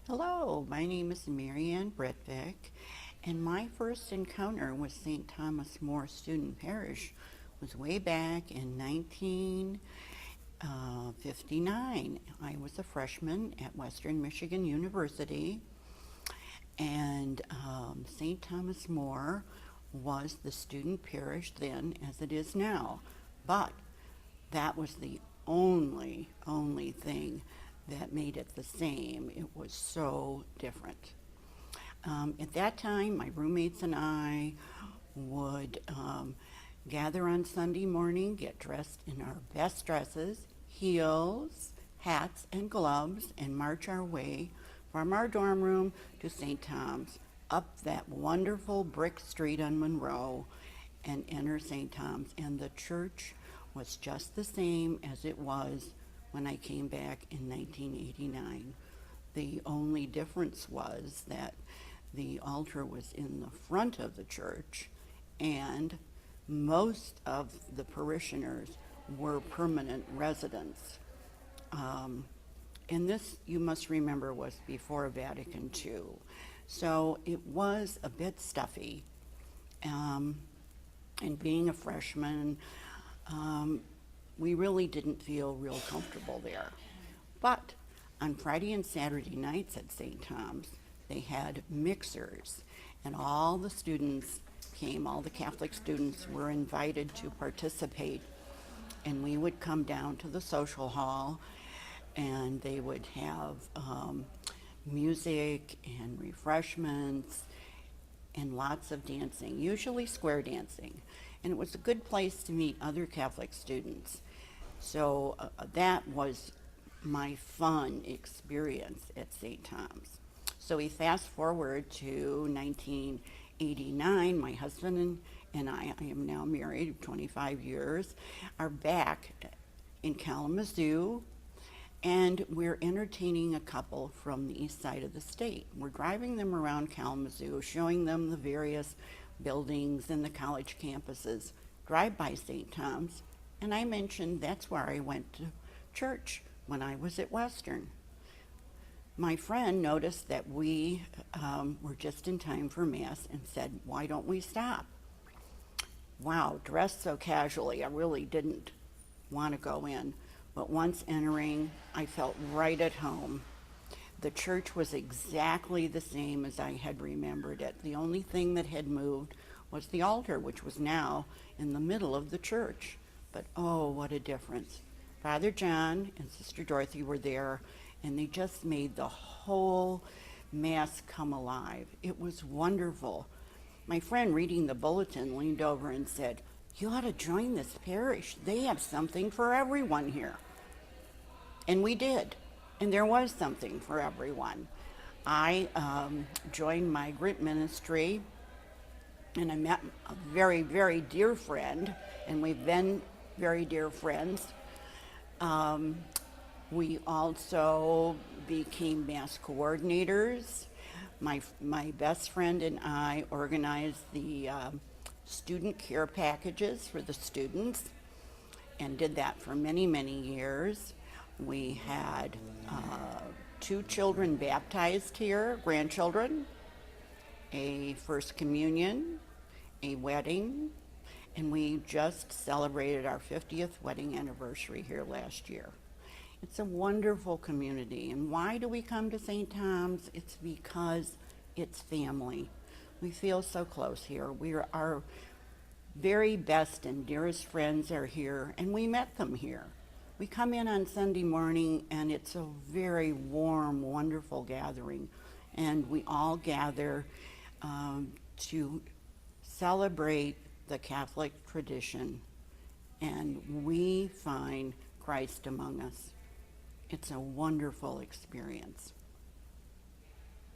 Hello, my name is Marianne Britvec, and my first encounter with St. Thomas More Student Parish was way back in 1959. I was a freshman at Western Michigan University, and St. Thomas More was the student parish then as it is now. But that was the only thing that made it the same. It was so different. At that time, my roommates and I would gather on Sunday morning, get dressed in our best dresses, heels, hats, and gloves, and march our way from our dorm room to St. Tom's, up that wonderful brick street on Monroe, and enter St. Tom's. And the church was just the same as it was when I came back in 1989. The only difference was that the altar was in the front of the church, and most of the parishioners were permanent residents. And this, you must remember, was before Vatican II. So it was a bit stuffy. And being a freshman, we really didn't feel real comfortable there. But on Friday and Saturday nights at St. Tom's, they had mixers, and all the students came, all the Catholic students were invited to participate, and we would come down to the social hall, and they would have music and refreshments and lots of dancing, usually square dancing. And it was a good place to meet other Catholic students. So that was my fun experience at St. Tom's. So we fast forward to 1989. My husband and I am now married 25 years, are back in Kalamazoo, and we're entertaining a couple from the east side of the state. We're driving them around Kalamazoo, showing them the various buildings and the college campuses. Drive by St. Tom's, and I mentioned that's where I went to church when I was at Western. My friend noticed that we were just in time for Mass and said, "Why don't we stop?" Wow, dressed so casually, I really didn't want to go in. But once entering, I felt right at home. The church was exactly the same as I had remembered it. The only thing that had moved was the altar, which was now in the middle of the church. But oh, what a difference. Father John and Sister Dorothy were there, and they just made the whole Mass come alive. It was wonderful. My friend, reading the bulletin, leaned over and said, "You ought to join this parish. They have something for everyone here." And we did. And there was something for everyone. I joined migrant ministry, and I met a very, very dear friend, and we've been very dear friends. We also became Mass coordinators. My best friend and I organized the student care packages for the students, and did that for many, many years. We had 2 children baptized here, grandchildren, a first communion, a wedding, and we just celebrated our 50th wedding anniversary here last year. It's a wonderful community. And why do we come to St. Tom's? It's because it's family. We feel so close here. Our very best and dearest friends are here, and we met them here. We come in on Sunday morning, and it's a very warm, wonderful gathering. And we all gather to celebrate the Catholic tradition, and we find Christ among us. It's a wonderful experience.